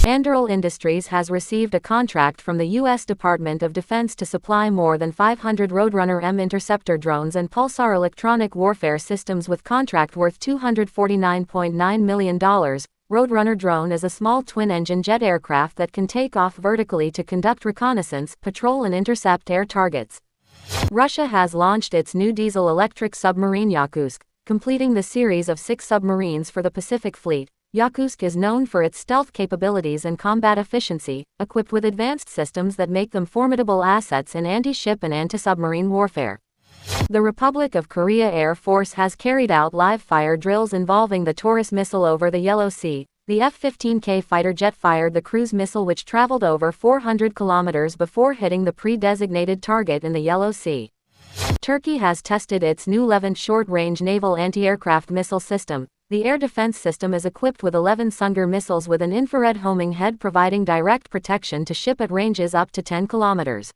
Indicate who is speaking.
Speaker 1: Anduril Industries has received a contract from the U.S. Department of Defense to supply more than 500 Roadrunner-M interceptor drones and pulsar electronic warfare systems with contract worth $249.9 million. Roadrunner drone is a small twin-engine jet aircraft that can take off vertically to conduct reconnaissance, patrol and intercept air targets. Russia has launched its new diesel-electric submarine Yakutsk, completing the series of 6 submarines for the Pacific Fleet. Yakutsk is known for its stealth capabilities and combat efficiency, equipped with advanced systems that make them formidable assets in anti-ship and anti-submarine warfare. The Republic of Korea Air Force has carried out live-fire drills involving the Taurus missile over the Yellow Sea. The F-15K fighter jet fired the cruise missile which traveled over 400 kilometers before hitting the pre-designated target in the Yellow Sea. Turkey has tested its new Levant short-range naval anti-aircraft missile system. The air defense system is equipped with 11 Sungur missiles with an infrared homing head providing direct protection to ship at ranges up to 10 kilometers.